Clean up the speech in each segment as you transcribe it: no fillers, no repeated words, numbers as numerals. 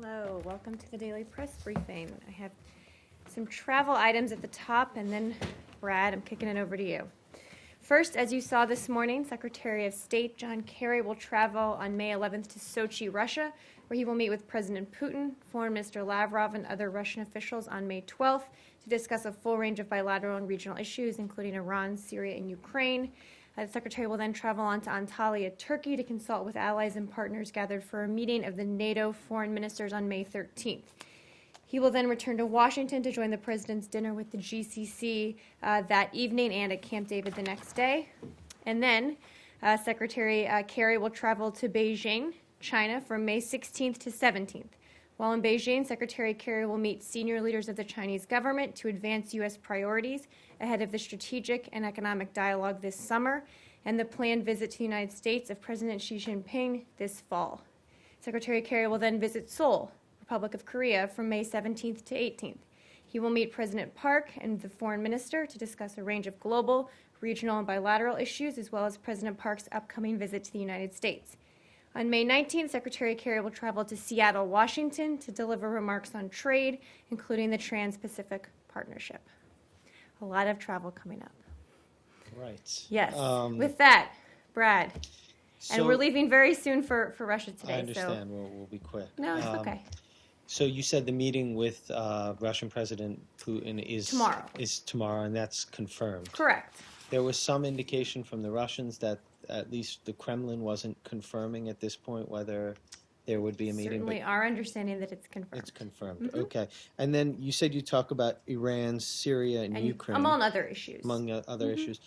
Hello, welcome to the Daily Press Briefing. I have some travel items at the top, and then, Brad, I'm kicking it over to you. First, as you saw this morning, Secretary of State John Kerry will travel on May 11th to Sochi, Russia, where he will meet with President Putin, Foreign Minister Lavrov, and other Russian officials on May 12th to discuss a full range of bilateral and regional issues, including Iran, Syria, and Ukraine. The Secretary will then travel on to Antalya, Turkey, to consult with allies and partners gathered for a meeting of the NATO foreign ministers on May 13th. He will then return to Washington to join the President's dinner with the GCC that evening and at Camp David the next day. And then Secretary Kerry will travel to Beijing, China, from May 16th to 17th. While in Beijing, Secretary Kerry will meet senior leaders of the Chinese government to advance U.S. priorities ahead of the strategic and economic dialogue this summer and the planned visit to the United States of President Xi Jinping this fall. Secretary Kerry will then visit Seoul, Republic of Korea, from May 17th to 18th. He will meet President Park and the foreign minister to discuss a range of global, regional, and bilateral issues, as well as President Park's upcoming visit to the United States. On May 19th, Secretary Kerry will travel to Seattle, Washington, to deliver remarks on trade, including the Trans-Pacific Partnership. A lot of travel coming up. Right. Yes. With that, Brad, and So we're leaving very soon for Russia today. I understand. So. We'll be quick. No, it's okay. So you said the meeting with Russian President Putin is tomorrow, and that's confirmed. Correct. There was some indication from the Russians that at least the Kremlin wasn't confirming at this point whether there would be a meeting. Certainly our understanding that it's confirmed. It's confirmed. Mm-hmm. Okay. And then you said you talk about Iran, Syria, and Ukraine. Among other issues. Among other issues.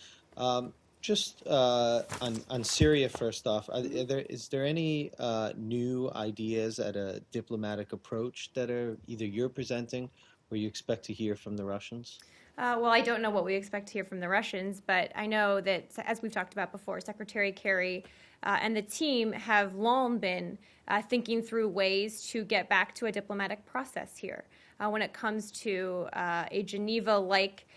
Just on Syria, first off, is there any new ideas at a diplomatic approach that are either you're presenting or you expect to hear from the Russians? Well, I don't know what we expect to hear from the Russians, but I know that, as we've talked about before, Secretary Kerry and the team have long been thinking through ways to get back to a diplomatic process here when it comes to a Geneva-like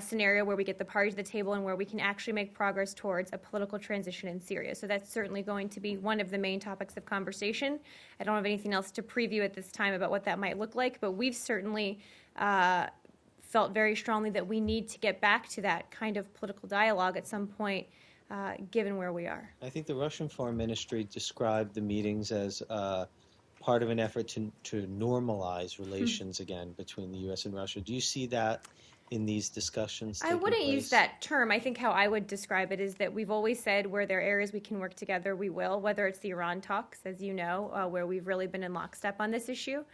scenario where we get the parties to the table and where we can actually make progress towards a political transition in Syria. So that's certainly going to be one of the main topics of conversation. I don't have anything else to preview at this time about what that might look like, but we've certainly felt very strongly that we need to get back to that kind of political dialogue at some point, given where we are. I think the Russian Foreign Ministry described the meetings as part of an effort to normalize relations again between the U.S. and Russia. Do you see that in these discussions? I wouldn't use that term. I think how I would describe it is that we've always said where there are areas we can work together, we will, whether it's the Iran talks, as you know, where we've really been in lockstep on this issue,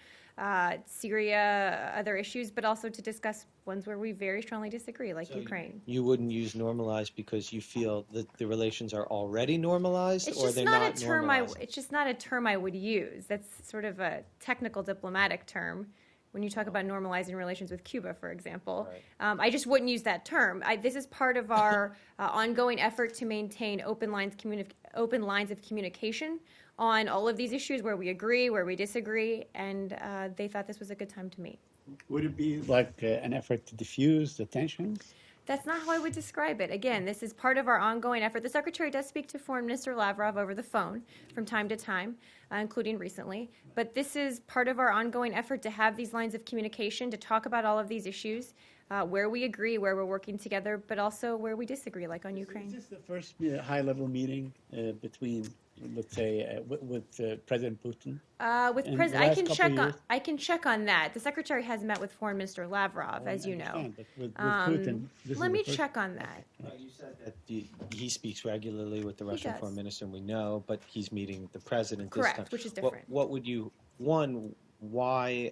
Syria, other issues, but also to discuss ones where we very strongly disagree, like Ukraine. You wouldn't use normalized because you feel that the relations are already normalized, it's or just they're not not a term normalized? It's just not a term I would use. That's sort of a technical diplomatic term. When you talk about normalizing relations with Cuba, for example, right. I just wouldn't use that term. This is part of our ongoing effort to maintain open lines of communication on all of these issues where we agree, where we disagree, and they thought this was a good time to meet. Would it be like an effort to diffuse the tensions? That's not how I would describe it. Again, this is part of our ongoing effort. The Secretary does speak to Foreign Minister Lavrov over the phone from time to time, including recently. But this is part of our ongoing effort to have these lines of communication, to talk about all of these issues, where we agree, where we're working together, but also where we disagree, like on Ukraine. Is this the first high-level meeting between, let's say, with President Putin? I can check on that. The Secretary has met with Foreign Minister Lavrov, as you know. But with Putin, let me check on that. You said that he speaks regularly with the Russian Foreign Minister, and we know, but he's meeting the president this time. Correct, which is different. What would you, why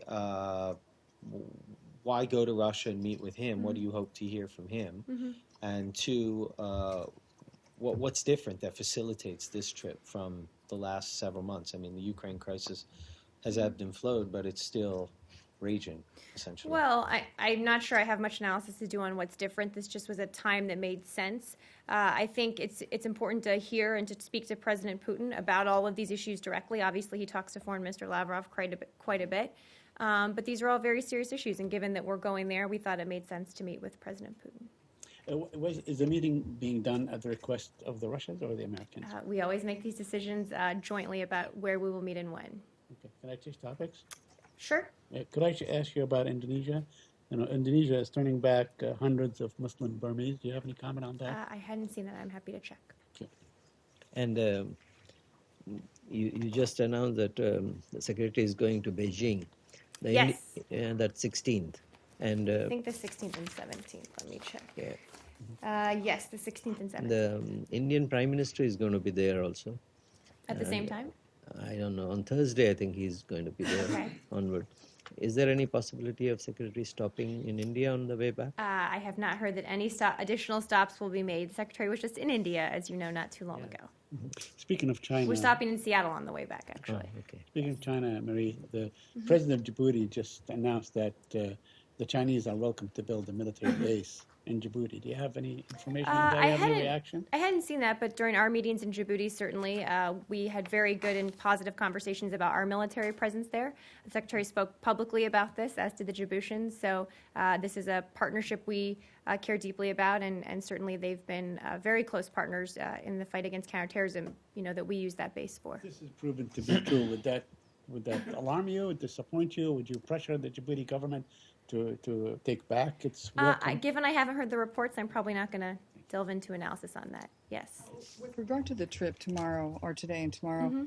go to Russia and meet with him? Mm-hmm. What do you hope to hear from him? Mm-hmm. And two, what's different that facilitates this trip from the last several months? I mean, the Ukraine crisis has ebbed and flowed, but it's still raging, essentially. Well, I'm not sure I have much analysis to do on what's different. This just was a time that made sense. I think it's important to hear and to speak to President Putin about all of these issues directly. Obviously, he talks to Foreign Minister Lavrov quite a bit. But these are all very serious issues, and given that we're going there, we thought it made sense to meet with President Putin. Is the meeting being done at the request of the Russians or the Americans? We always make these decisions jointly about where we will meet and when. Okay. Can I change topics? Sure. Could I ask you about Indonesia? Indonesia is turning back hundreds of Muslim Burmese. Do you have any comment on that? I hadn't seen that. I'm happy to check. Okay. And you just announced that the secretary is going to Beijing. Yes. That's 16th. And I think the 16th and 17th. Let me check. yeah, Yes, the 16th and 17th. the Indian Prime Minister is going to be there also. At the same time? I don't know. On Thursday, I think he's going to be there Okay. onward. Is there any possibility of secretary stopping in India on the way back? I have not heard that any additional stops will be made. The secretary was just in India, as you know, not too long ago. Speaking of China, We're stopping in Seattle on the way back, Oh, actually. okay. speaking of China, Marie, the president of Djibouti just announced that the Chinese are welcome to build a military base in Djibouti. Do you have any information on that? Do you have any reaction? I hadn't seen that, but during our meetings in Djibouti, certainly, we had very good and positive conversations about our military presence there. The Secretary spoke publicly about this, as did the Djiboutians. So this is a partnership we care deeply about, and certainly they've been very close partners in the fight against counterterrorism, that we use that base for. This is proven to be true. Would that alarm you, disappoint you? Would you pressure the Djibouti government to take back its welcome? Given I haven't heard the reports, I'm probably not going to delve into analysis on that. Yes. With regard to the trip tomorrow, or today and tomorrow, Mm-hmm.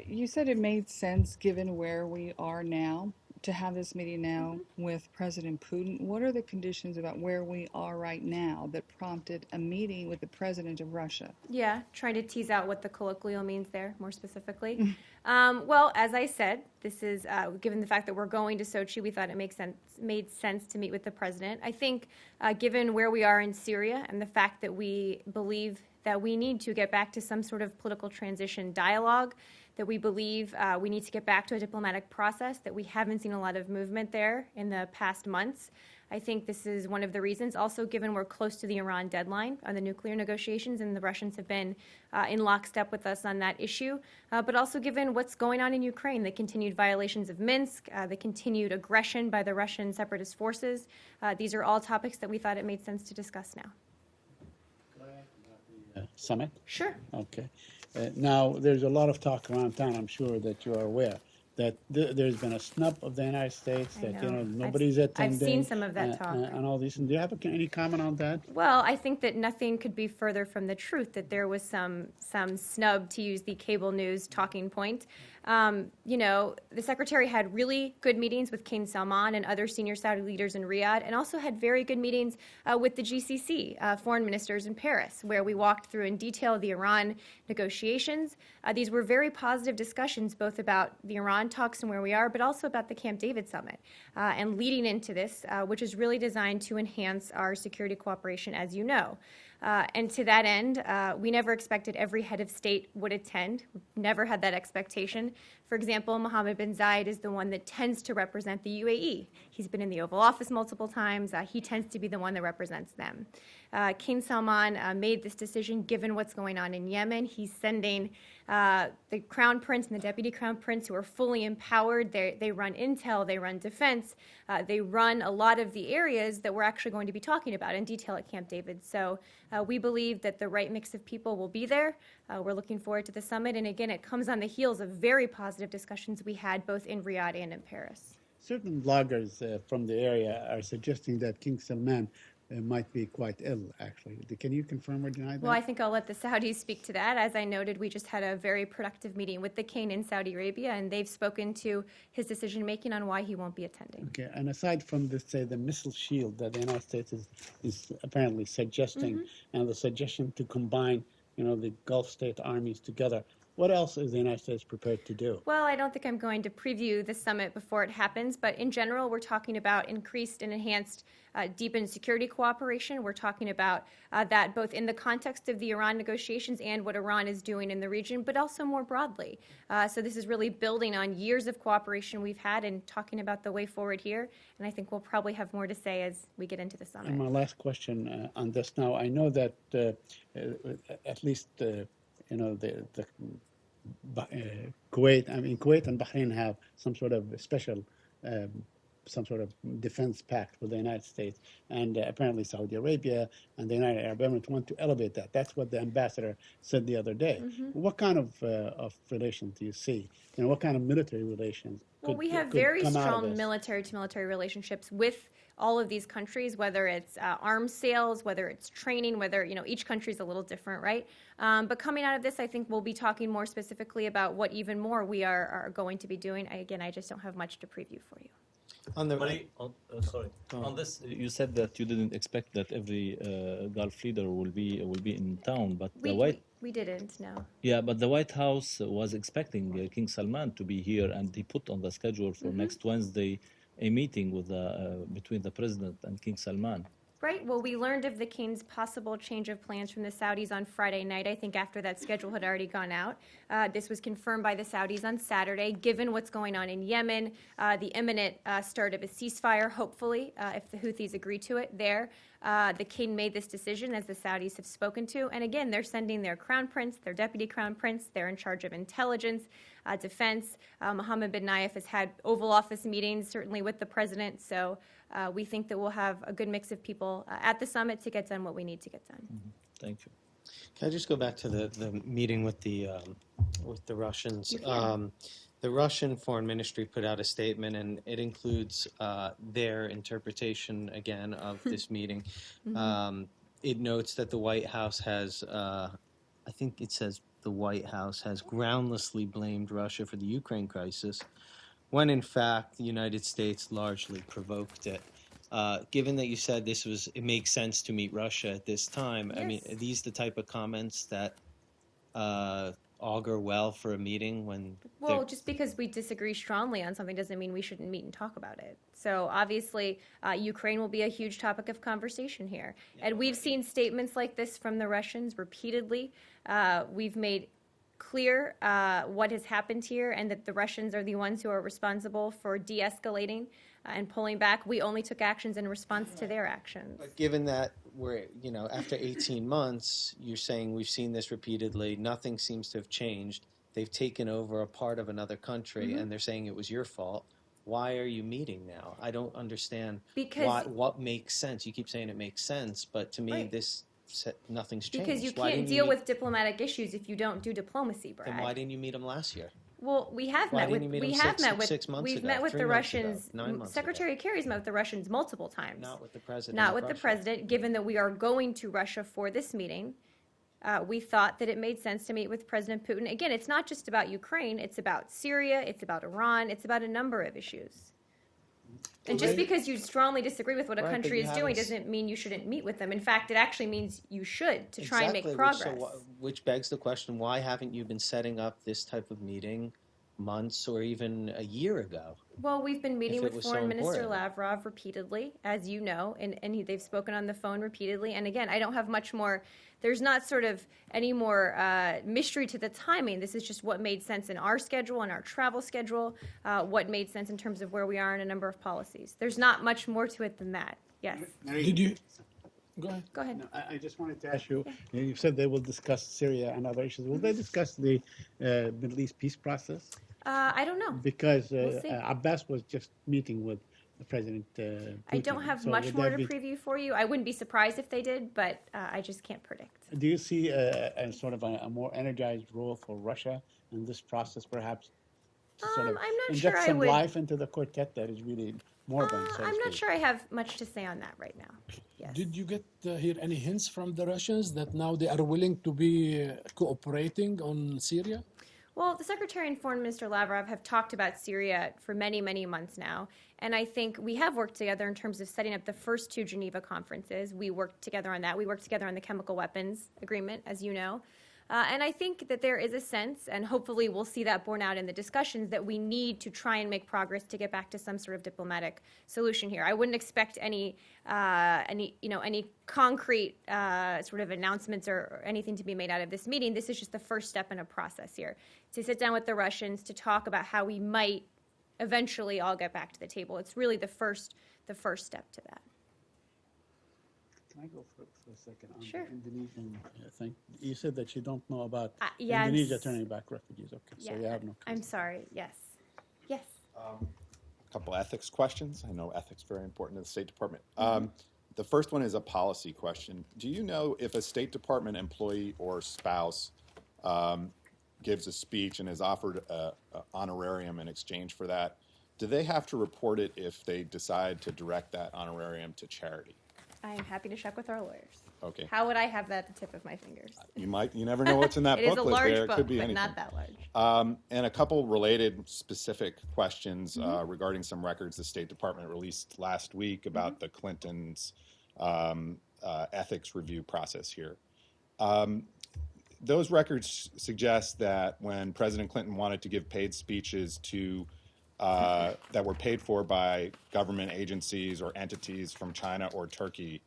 You said it made sense given where we are now to have this meeting now with President Putin. What are the conditions about where we are right now that prompted a meeting with the president of Russia? Yeah, trying to tease out what the colloquial means there more specifically. Well, as I said, this is given the fact that we're going to Sochi, we thought it made sense to meet with the president. I think given where we are in Syria and the fact that we believe that we need to get back to some sort of political transition dialogue, that we believe we need to get back to a diplomatic process, that we haven't seen a lot of movement there in the past months. I think this is one of the reasons. Also, given we're close to the Iran deadline on the nuclear negotiations, and the Russians have been in lockstep with us on that issue, but also given what's going on in Ukraine, the continued violations of Minsk, the continued aggression by the Russian separatist forces. These are all topics that we thought it made sense to discuss now. Summit? Sure. Okay. Now, there's a lot of talk around town, I'm sure that you are aware, that there's been a snub of the United States, I that, know. nobody's I've attending. seen some of that talk. And all these. And do you have any comment on that? Well, I think that nothing could be further from the truth, that there was some snub, to use the cable news talking point. The secretary had really good meetings with King Salman and other senior Saudi leaders in Riyadh, and also had very good meetings with the GCC foreign ministers in Paris, where we walked through in detail the Iran negotiations. These were very positive discussions, both about the Iran talks and where we are, but also about the Camp David summit, and leading into this, which is really designed to enhance our security cooperation, as you know. And to that end, we never expected every head of state would attend. Never had that expectation. For example, Mohammed bin Zayed is the one that tends to represent the UAE. He's been in the Oval Office multiple times. He tends to be the one that represents them. King Salman made this decision given what's going on in Yemen. He's sending the Crown Prince and the Deputy Crown Prince, who are fully empowered. They run intel, they run defense, they run a lot of the areas that we're actually going to be talking about in detail at Camp David. So we believe that the right mix of people will be there. We're looking forward to the summit. And again, it comes on the heels of very positive discussions we had both in Riyadh and in Paris. Certain bloggers from the area are suggesting that King Salman might be quite ill, actually. Can you confirm or deny that? Well, I think I'll let the Saudis speak to that. As I noted, we just had a very productive meeting with the king in Saudi Arabia, and they've spoken to his decision-making on why he won't be attending. Okay, and aside from this, say, the missile shield that the United States is apparently suggesting, and the suggestion to combine, the Gulf state armies together, what else is the United States prepared to do? Well, I don't think I'm going to preview the summit before it happens, but in general, we're talking about increased and enhanced deepened security cooperation. We're talking about that both in the context of the Iran negotiations and what Iran is doing in the region, but also more broadly. So this is really building on years of cooperation we've had and talking about the way forward here, and I think we'll probably have more to say as we get into the summit. And my last question on this now, I know that at least Kuwait and Bahrain have some sort of special some sort of defense pact with the United States, and apparently Saudi Arabia and the United Arab Emirates want to elevate that. That's what the ambassador said the other day. What kind of relations do you see? What kind of military relations Well, we have could very come out of strong this? military-to-military relationships with all of these countries, whether it's arms sales, whether it's training, whether, each country is a little different, right? But coming out of this, I think we'll be talking more specifically about what even more we are going to be doing. Again, I just don't have much to preview for you. On the Sorry. On this, you said that you didn't expect that every Gulf leader will be in town, but We didn't, no. yeah, but the White House was expecting King Salman to be here, and he put on the schedule for next Wednesday a meeting with between the president and King Salman. Right. Well, we learned of the king's possible change of plans from the Saudis on Friday night, I think after that schedule had already gone out. This was confirmed by the Saudis on Saturday. Given what's going on in Yemen, the imminent start of a ceasefire, hopefully, if the Houthis agree to it there, the king made this decision, as the Saudis have spoken to. And again, they're sending their crown prince, their deputy crown prince. They're in charge of intelligence, defense. Mohammed bin Nayef has had Oval Office meetings, certainly with the president. So we think that we'll have a good mix of people at the summit to get done what we need to get done. Thank you. Can I just go back to the meeting with the Russians? You can. The Russian Foreign Ministry put out a statement, and it includes their interpretation again of this meeting. It notes that the White House has, I think it says the White House has groundlessly blamed Russia for the Ukraine crisis, when in fact the United States largely provoked it. Given that you said it makes sense to meet Russia at this time, I mean, Yes. are these the type of comments that augur well for a meeting when Well, just because we disagree strongly on something doesn't mean we shouldn't meet and talk about it. So obviously, Ukraine will be a huge topic of conversation here. And we've seen statements like this from the Russians repeatedly. We've made clear what has happened here and that the Russians are the ones who are responsible for de-escalating and pulling back. We only took actions in response to their actions. But given that we're, after 18 months, you're saying we've seen this repeatedly, nothing seems to have changed. They've taken over a part of another country, and they're saying it was your fault. Why are you meeting now? I don't understand what makes sense. You keep saying it makes sense, but to me, Right. nothing's changed. Because you Why can't didn't deal meet- with diplomatic issues if you don't do diplomacy, Brad. Then why didn't you meet them last year? Well, we have Why met with didn't you meet we them have met with 6 months we've ago, met with 3 the months ago, Russians. 9 months Secretary Kerry's met with the Russians multiple times. Not with the president. Not of with the Russia. president. Given that we are going to Russia for this meeting, we thought that it made sense to meet with President Putin. Again, it's not just about Ukraine. It's about Syria. It's about Iran. It's about a number of issues. And just because you strongly disagree with what a Right, but country you is doing haven't s- doesn't mean you shouldn't meet with them. In fact, it actually means you should to try and make progress. Which begs the question: why haven't you been setting up this type of meeting months or even a year ago? Well, we've been meeting If it with was so Foreign Minister important. Lavrov repeatedly, as you know, and they've spoken on the phone repeatedly. And again, I don't have much more. There's not sort of any more mystery to the timing. This is just what made sense in our schedule and our travel schedule, what made sense in terms of where we are in a number of policies. There's not much more to it than that. Yes. Did you? Go ahead. Go ahead. No, I just wanted to ask you, you said they will discuss Syria and other issues. Will they discuss the Middle East peace process? I don't know. Because We'll see. Abbas was just meeting with President Putin. I don't have So much would more that to be- preview for you. I wouldn't be surprised if they did, but I just can't predict. Do you see a sort of a more energized role for Russia in this process, perhaps? To sort of I'm not inject sure I some would- life into the quartet that is really Morvan, so to I'm not speak. sure I have much to say on that right now. Yes. Did you get hear any hints from the Russians that now they are willing to be cooperating on Syria? Well, the Secretary and Foreign Minister Lavrov have talked about Syria for many, many months now. And I think we have worked together in terms of setting up the first 2 Geneva conferences. We worked together on that. We worked together on the chemical weapons agreement, as you know. And I think that there is a sense, and hopefully we'll see that borne out in the discussions, that we need to try and make progress to get back to some sort of diplomatic solution here. I wouldn't expect any concrete sort of announcements or anything to be made out of this meeting. This is just the first step in a process here, to sit down with the Russians to talk about how we might eventually all get back to the table. It's really the first step to that. Can I go for a second on Sure. the Indonesian thing? You said that you don't know about Yeah, I'm Indonesia s- turning back refugees. Okay, so you have no. I'm sorry. Yes. Yes. couple ethics questions. I know ethics is very important to the State Department. The first one is a policy question. Do you know if a State Department employee or spouse gives a speech and is offered a honorarium in exchange for that, do they have to report it if they decide to direct that honorarium to charity? I am happy to check with our lawyers. Okay. How would I have that at the tip of my fingers? You never know what's in that It is a booklet large there. It book, could be but anything. not that large. And a couple related specific questions regarding some records the State Department released last week about the Clintons' ethics review process here. Those records suggest that when President Clinton wanted to give paid speeches to that were paid for by government agencies or entities from China or Turkey,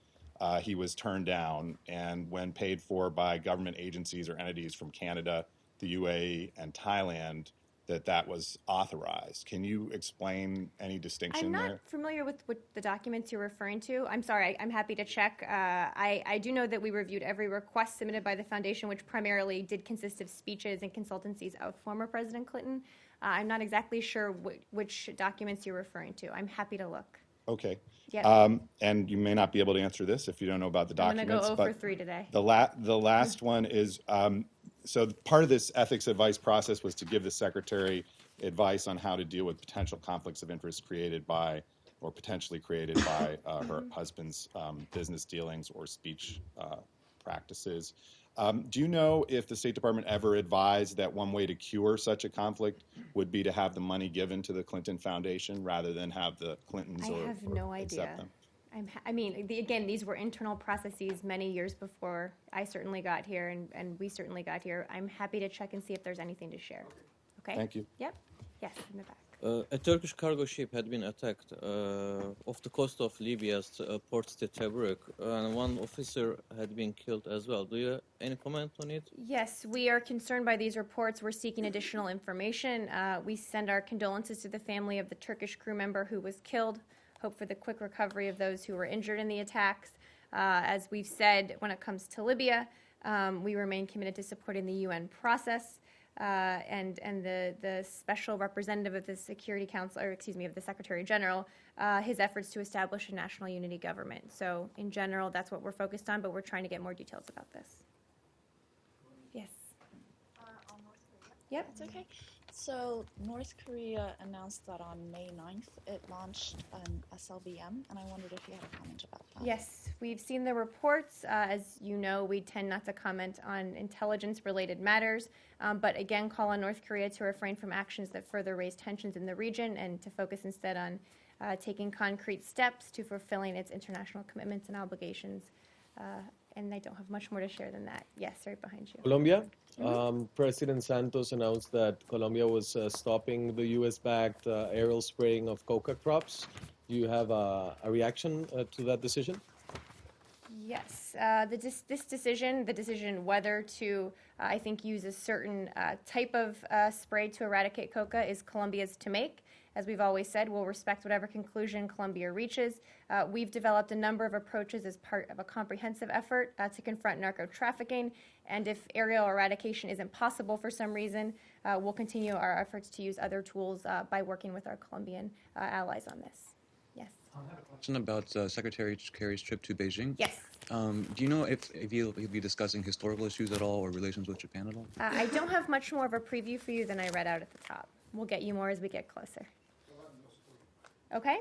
he was turned down. And when paid for by government agencies or entities from Canada, the UAE, and Thailand, that was authorized. Can you explain any distinction I'm not there? familiar with the documents you're referring to. I'm sorry, I'm happy to check. I do know that we reviewed every request submitted by the foundation, which primarily did consist of speeches and consultancies of former President Clinton. I'm not exactly sure which documents you're referring to. I'm happy to look. Okay. Yep. And you may not be able to answer this if you don't know about the I'm documents. going to go 0 but for 3 today. The last one is, so part of this ethics advice process was to give the secretary advice on how to deal with potential conflicts of interest created by, or potentially created by, her husband's business dealings or speech practices. Do you know if the State Department ever advised that one way to cure such a conflict would be to have the money given to the Clinton Foundation rather than have the Clintons I have no idea. accept them? Again, these were internal processes many years before I certainly got here, and we certainly got here. I'm happy to check and see if there's anything to share. Okay? Thank you. Yep. Yes, in the back. A Turkish cargo ship had been attacked off the coast of Libya's port city Tobruk, and one officer had been killed as well. Do you have any comment on it? Yes, we are concerned by these reports. We're seeking additional information. We send our condolences to the family of the Turkish crew member who was killed. Hope for the quick recovery of those who were injured in the attacks. As we've said, when it comes to Libya, we remain committed to supporting the UN process. And the special representative of the Security Council, or excuse me, of the Secretary General, his efforts to establish a national unity government. So in general, that's what we're focused on, but we're trying to get more details about this. Yes. On North Korea. Yep. It's okay. So North Korea announced that on May 9th it launched an SLBM, and I wondered if you had a comment about that. Yes, we've seen the reports. As you know, we tend not to comment on intelligence-related matters, but again, call on North Korea to refrain from actions that further raise tensions in the region and to focus instead on taking concrete steps to fulfilling its international commitments and obligations. And I don't have much more to share than that. Yes, right behind you. Colombia, President Santos announced that Colombia was stopping the U.S.-backed aerial spraying of coca crops. Do you have a reaction to that decision? Yes, this decision, the decision whether to, I think, use a certain type of spray to eradicate coca is Colombia's to make. As we've always said, we'll respect whatever conclusion Colombia reaches. We've developed a number of approaches as part of a comprehensive effort to confront narco-trafficking, and if aerial eradication isn't possible for some reason, we'll continue our efforts to use other tools by working with our Colombian allies on this. Yes. I have a question about Secretary Kerry's trip to Beijing. Yes. Do you know if he'll be discussing historical issues at all or relations with Japan at all? I don't have much more of a preview for you than I read out at the top. We'll get you more as we get closer. Okay?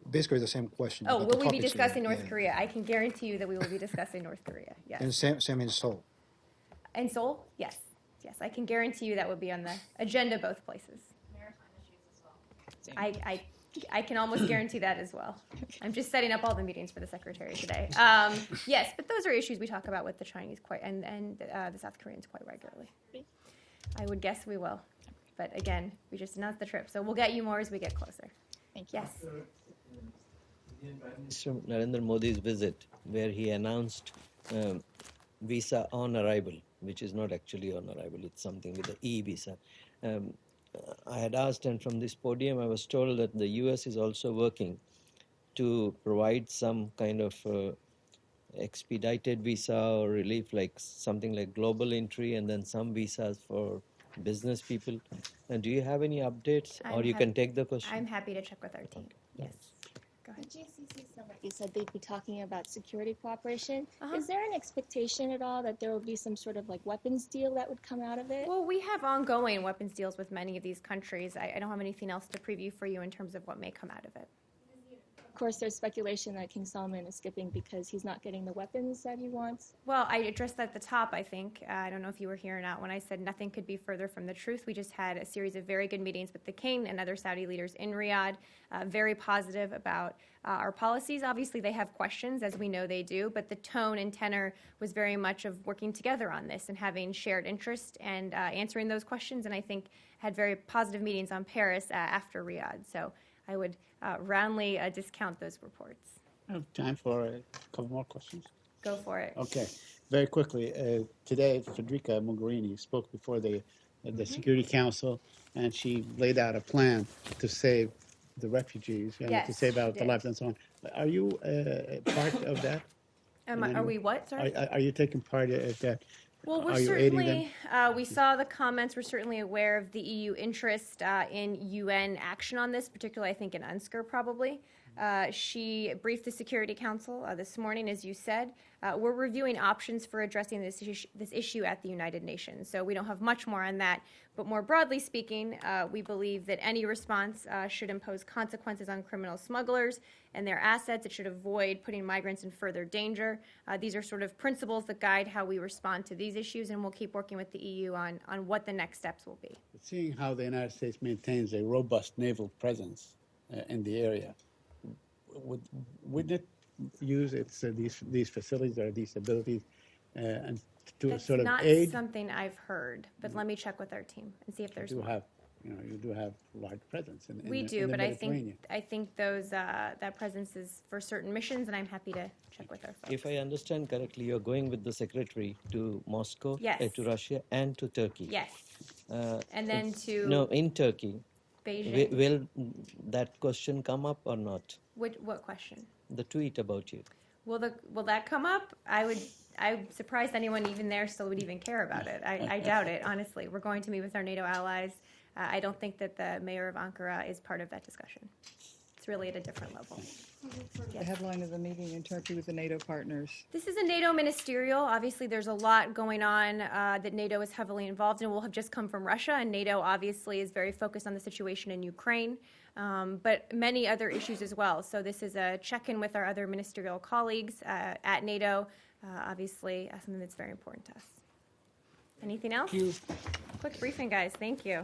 Basically the same question. Oh, but will the we be topics discussing again. North Korea? I can guarantee you that we will be discussing North Korea. Yes. And same in Seoul. And Seoul? Yes. Yes, I can guarantee you that would be on the agenda both places. I can almost guarantee that as well. I'm just setting up all the meetings for the Secretary today. Yes, but those are issues we talk about with the Chinese and the South Koreans quite regularly. I would guess we will. But again, we just announced the trip, so we'll get you more as we get closer. Thank you. Yes. Mr. Narendra Modi's visit, where he announced visa on arrival, which is not actually on arrival, it's something with the e-visa. I had asked, and from this podium I was told that the US is also working to provide some kind of expedited visa or relief, like something like global entry and then some visas for business people. Do you have any updates, or you can take the question? I'm happy to check with our team. Yes. Go ahead. The GCC summit, you said they'd be talking about security cooperation. Uh-huh. Is there an expectation at all that there will be some sort of like weapons deal that would come out of it? Well, we have ongoing weapons deals with many of these countries. I don't have anything else to preview for you in terms of what may come out of it. Of course, there's speculation that King Solomon is skipping because he's not getting the weapons that he wants. Well, I addressed that at the top, I think. I don't know if you were here or not when I said nothing could be further from the truth. We just had a series of very good meetings with the King and other Saudi leaders in Riyadh, very positive about our policies. Obviously, they have questions, as we know they do, but the tone and tenor was very much of working together on this and having shared interest and answering those questions, and I think had very positive meetings on Paris after Riyadh. So I would roundly discount those reports. I have time for a couple more questions. Go for it. Okay, very quickly. Today, Federica Mogherini spoke before the Security Council, and she laid out a plan to save the refugees, Yes, to save out she the did. lives and so on. Are you part of that? Are we what? Sorry. Are you taking part of that? Well, we're Are you aiding them? certainly, we saw the comments, we're certainly aware of the EU interest in UN action on this, particularly I think in UNSCR probably. She briefed the Security Council this morning, as you said. We're reviewing options for addressing this issue at the United Nations. So we don't have much more on that. But more broadly speaking, we believe that any response should impose consequences on criminal smugglers and their assets. It should avoid putting migrants in further danger. These are sort of principles that guide how we respond to these issues, and we'll keep working with the EU on what the next steps will be. Seeing how the United States maintains a robust naval presence in the area, would it use these facilities or these abilities and to That's sort of not aid? something I've heard, but let me check with our team and see if there's You more. have, you do have large presence in We the, do, in the but I Mediterranean. think those that presence is for certain missions, and I'm happy to check with our folks. If I understand correctly, you're going with the secretary to Moscow, Yes. to Russia, and to Turkey. Yes, Uh, and then to No, in Turkey. Beijing. Will that question come up or not? What question? The tweet about you. Will that come up? I'm surprised anyone even there still would even care about it. I doubt it, honestly. We're going to meet with our NATO allies. I don't think that the mayor of Ankara is part of that discussion. It's really at a different level. The headline of the meeting in Turkey with the NATO partners. This is a NATO ministerial. Obviously, there's a lot going on that NATO is heavily involved in. We'll have just come from Russia, and NATO obviously is very focused on the situation in Ukraine, but many other issues as well. So this is a check-in with our other ministerial colleagues at NATO, obviously something that's very important to us. Anything else? Thank you. Quick briefing, guys. Thank you.